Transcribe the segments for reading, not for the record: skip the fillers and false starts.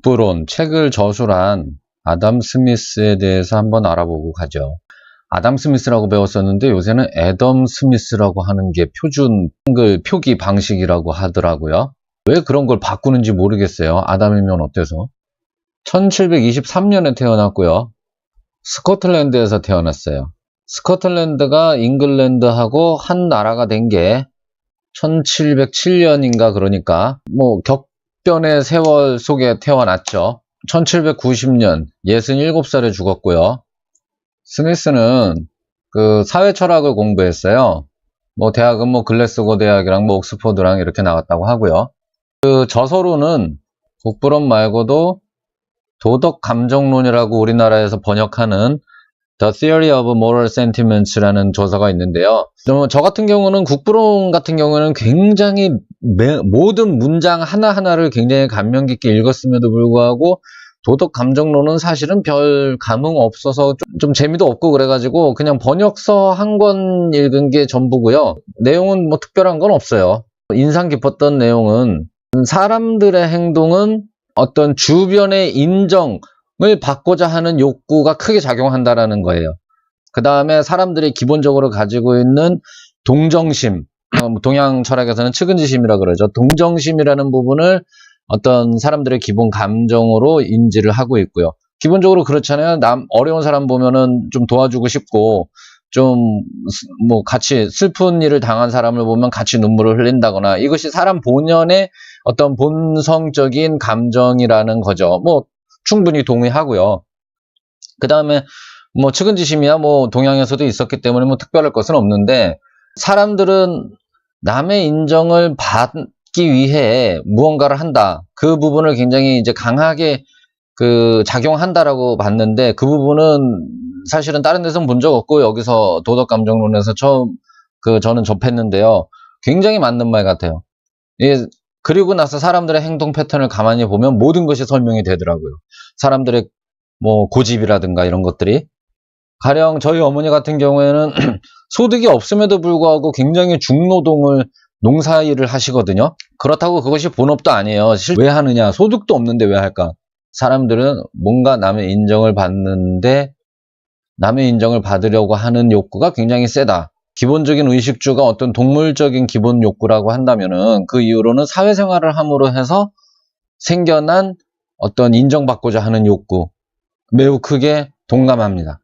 북부론 책을 저술한 아담 스미스에 대해서 한번 알아보고 가죠. 아담 스미스라고 배웠었는데 요새는 애덤 스미스라고 하는 게 표준 한글 표기 방식이라고 하더라고요. 왜 그런 걸 바꾸는지 모르겠어요. 아담이면 어때서? 1723년에 태어났고요. 스코틀랜드에서 태어났어요. 스코틀랜드가 잉글랜드하고 한 나라가 된 게 1707년인가 그러니까 뭐 격변의 세월 속에 태어났죠. 1790년 67살에 죽었고요. 스미스는 그 사회 철학을 공부했어요. 뭐 대학은 뭐 글래스고 대학이랑 뭐 옥스퍼드랑 이렇게 나왔다고 하고요. 그 저서로는 국부론 말고도 도덕 감정론이라고 우리나라에서 번역하는 The Theory of Moral Sentiments라는 저서가 있는데요. 저 같은 경우는 국부론 같은 경우는 굉장히 모든 문장 하나하나를 굉장히 감명 깊게 읽었음에도 불구하고 도덕 감정론은 사실은 별 감흥 없어서 좀 재미도 없고 그래가지고 그냥 번역서 한 권 읽은 게 전부고요. 내용은 뭐 특별한 건 없어요. 인상 깊었던 내용은 사람들의 행동은 어떤 주변의 인정을 받고자 하는 욕구가 크게 작용한다라는 거예요. 그 다음에 사람들이 기본적으로 가지고 있는 동정심, 동양 철학에서는 측은지심이라 그러죠. 동정심이라는 부분을 어떤 사람들의 기본 감정으로 인지를 하고 있고요. 기본적으로 그렇잖아요. 어려운 사람 보면은 좀 도와주고 싶고, 좀 뭐 같이 슬픈 일을 당한 사람을 보면 같이 눈물을 흘린다거나, 이것이 사람 본연의 어떤 본성적인 감정이라는 거죠. 뭐 충분히 동의하고요. 그 다음에 뭐 측은지심이야 뭐 동양에서도 있었기 때문에 뭐 특별할 것은 없는데, 사람들은 남의 인정을 받기 위해 무언가를 한다. 그 부분을 굉장히 이제 강하게 작용한다라고 봤는데, 그 부분은 사실은 다른 데서는 본 적 없고 여기서 도덕감정론에서 처음 저는 접했는데요. 굉장히 맞는 말 같아요. 그리고 나서 사람들의 행동 패턴을 가만히 보면 모든 것이 설명이 되더라고요. 사람들의 뭐 고집이라든가 이런 것들이. 가령 저희 어머니 같은 경우에는 소득이 없음에도 불구하고 굉장히 중노동을 농사일을 하시거든요. 그렇다고 그것이 본업도 아니에요. 왜 하느냐? 소득도 없는데 왜 할까? 사람들은 뭔가 남의 인정을 받는데 남의 인정을 받으려고 하는 욕구가 굉장히 세다. 기본적인 의식주가 어떤 동물적인 기본 욕구라고 한다면은 그 이후로는 사회생활을 함으로 해서 생겨난 어떤 인정받고자 하는 욕구, 매우 크게 동감합니다.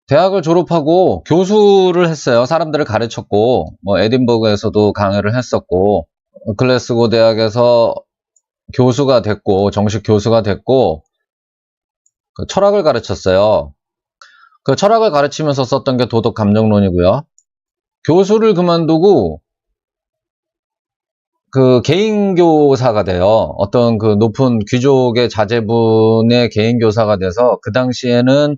대학을 졸업하고 교수를 했어요. 사람들을 가르쳤고, 뭐 에딘버그에서도 강의를 했었고, 글래스고 대학에서 교수가 됐고, 정식 교수가 됐고, 철학을 가르쳤어요. 그 철학을 가르치면서 썼던 게 도덕 감정론이고요. 교수를 그만두고 개인교사가 돼요. 어떤 높은 귀족의 자제분의 개인교사가 돼서, 그 당시에는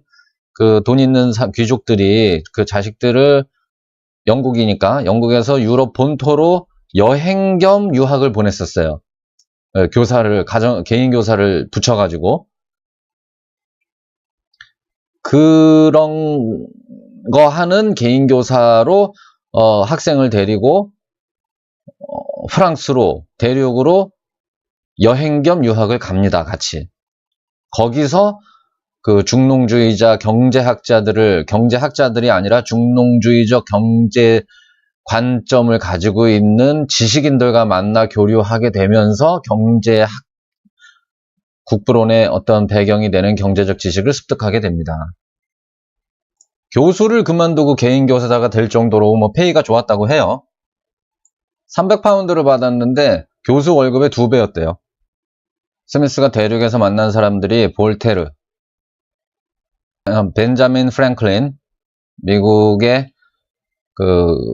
돈 있는 귀족들이 그 자식들을 영국이니까 영국에서 유럽 본토로 여행 겸 유학을 보냈었어요. 개인교사를 붙여가지고. 그런 거 하는 개인교사로 학생을 데리고 프랑스로 대륙으로 여행 겸 유학을 갑니다. 같이. 거기서 중농주의자 경제학자들이 아니라 중농주의적 경제 관점을 가지고 있는 지식인들과 만나 교류하게 되면서 국부론의 어떤 배경이 되는 경제적 지식을 습득하게 됩니다. 교수를 그만두고 개인교사가 될 정도로 뭐 페이가 좋았다고 해요. 300파운드를 받았는데 교수 월급의 2배였대요. 스미스가 대륙에서 만난 사람들이 볼테르, 벤자민 프랭클린, 미국의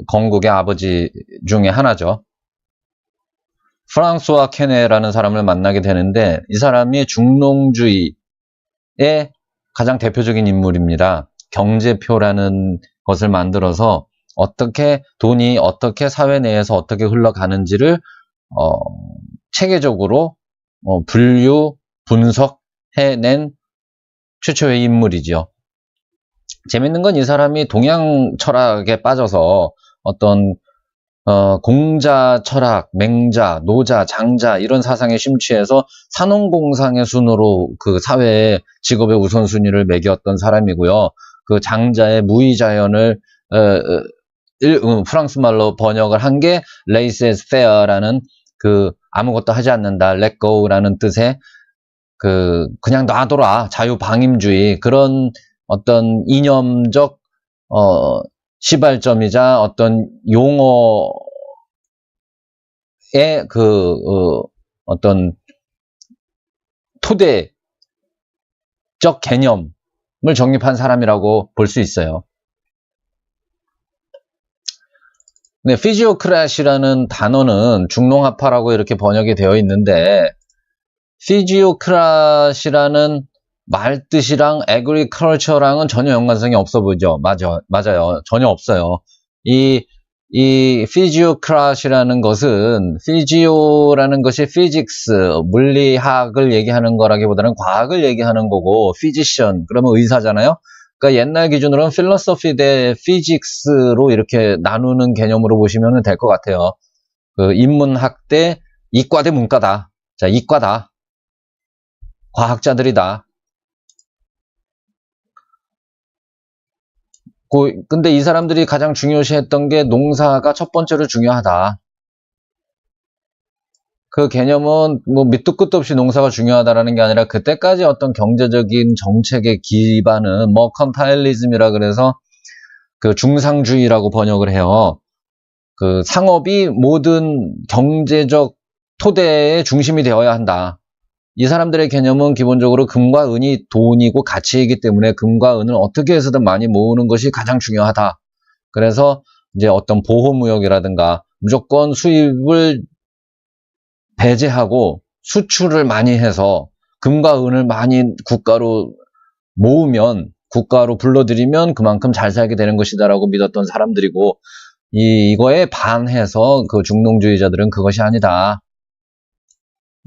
건국의 아버지 중에 하나죠. 프랑스와 케네라는 사람을 만나게 되는데, 이 사람이 중농주의의 가장 대표적인 인물입니다. 경제표라는 것을 만들어서 돈이 어떻게 사회 내에서 어떻게 흘러가는지를 체계적으로 분류, 분석해낸 최초의 인물이죠. 재밌는 건 이 사람이 동양 철학에 빠져서 어떤 공자 철학, 맹자, 노자, 장자 이런 사상에 심취해서 산업공상의 순으로 그 사회의 직업의 우선순위를 매겼던 사람이고요. 그 장자의 무의자연을 프랑스 말로 번역을 한 게 laissez-faire라는 그 아무것도 하지 않는다, let go라는 뜻의 그냥 놔둬라, 자유방임주의 그런 어떤 이념적 시발점이자 어떤 용어의 어떤 토대적 개념을 정립한 사람이라고 볼 수 있어요. 네, 피지오크라시라는 단어는 중농합파라고 이렇게 번역이 되어 있는데, 피지오크라시라는 말뜻이랑 agriculture랑은 전혀 연관성이 없어 보이죠? 맞아요. 전혀 없어요. 이 피지오크라시라는 것은, 피지오라는 것이 physics, 물리학을 얘기하는 거라기보다는 과학을 얘기하는 거고, physician, 그러면 의사잖아요? 그러니까 옛날 기준으로는 philosophy 대 physics로 이렇게 나누는 개념으로 보시면 될 것 같아요. 그 인문학 대 이과 대 문과다. 자, 이과다. 과학자들이다. 근데 이 사람들이 가장 중요시했던 게 농사가 첫 번째로 중요하다. 그 개념은 뭐 밑도 끝도 없이 농사가 중요하다라는 게 아니라 그때까지 어떤 경제적인 정책의 기반은 머컨타일리즘이라 그래서 그 중상주의라고 번역을 해요. 그 상업이 모든 경제적 토대의 중심이 되어야 한다. 이 사람들의 개념은 기본적으로 금과 은이 돈이고 가치이기 때문에 금과 은을 어떻게 해서든 많이 모으는 것이 가장 중요하다. 그래서 이제 어떤 보호무역이라든가 무조건 수입을 배제하고 수출을 많이 해서 금과 은을 많이 국가로 모으면, 국가로 불러들이면 그만큼 잘 살게 되는 것이다라고 믿었던 사람들이고, 이거에 반해서 그 중농주의자들은 그것이 아니다.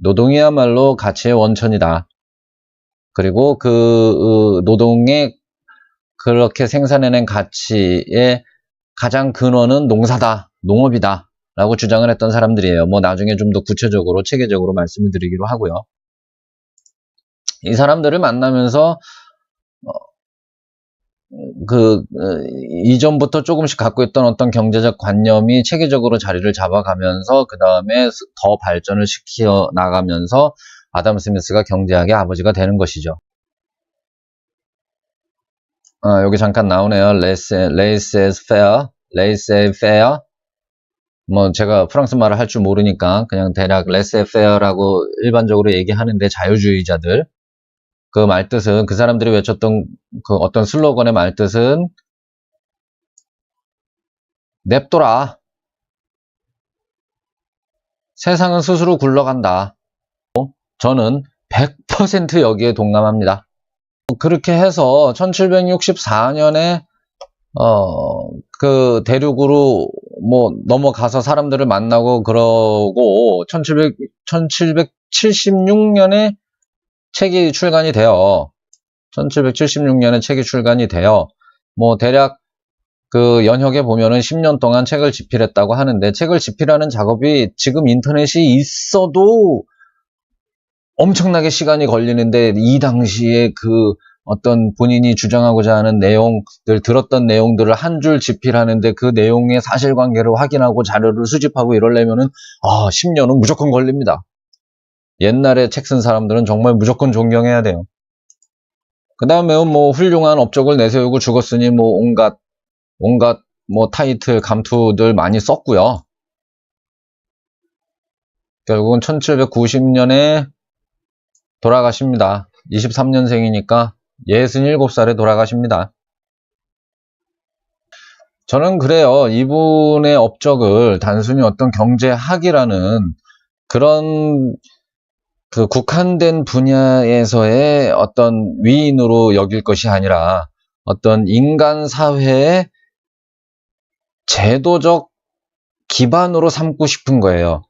노동이야말로 가치의 원천이다. 그리고 그 노동에 그렇게 생산해낸 가치의 가장 근원은 농사다, 농업이다 라고 주장을 했던 사람들이에요. 뭐 나중에 좀 더 구체적으로 체계적으로 말씀을 드리기로 하고요. 이 사람들을 만나면서 이전부터 조금씩 갖고 있던 어떤 경제적 관념이 체계적으로 자리를 잡아가면서 그 다음에 더 발전을 시켜 나가면서 아담 스미스가 경제학의 아버지가 되는 것이죠. 여기 잠깐 나오네요. laissez-faire. 뭐 제가 프랑스 말을 할 줄 모르니까 그냥 대략 laissez-faire라고 일반적으로 얘기하는데, 자유주의자들 그 말뜻은, 그 사람들이 외쳤던 그 어떤 슬로건의 말뜻은 냅둬라, 세상은 스스로 굴러간다. 저는 100% 여기에 동감합니다. 그렇게 해서 1764년에 그 대륙으로 뭐 넘어가서 사람들을 만나고 그러고 1776년에 책이 출간이 돼요. 1776년에 책이 출간이 돼요. 뭐 대략 그 연혁에 보면은 10년 동안 책을 집필했다고 하는데, 책을 집필하는 작업이 지금 인터넷이 있어도 엄청나게 시간이 걸리는데, 이 당시에 그 어떤 본인이 주장하고자 하는 내용들, 들었던 내용들을 한 줄 집필하는데 그 내용의 사실관계를 확인하고 자료를 수집하고 이러려면은 10년은 무조건 걸립니다. 옛날에 책 쓴 사람들은 정말 무조건 존경해야 돼요. 그 다음에 뭐 훌륭한 업적을 내세우고 죽었으니 뭐 온갖 뭐 타이틀, 감투들 많이 썼고요. 결국은 1790년에 돌아가십니다. 23년생이니까 67살에 돌아가십니다. 저는 그래요. 이분의 업적을 단순히 어떤 경제학이라는 그런 그 국한된 분야에서의 어떤 위인으로 여길 것이 아니라 어떤 인간 사회의 제도적 기반으로 삼고 싶은 거예요.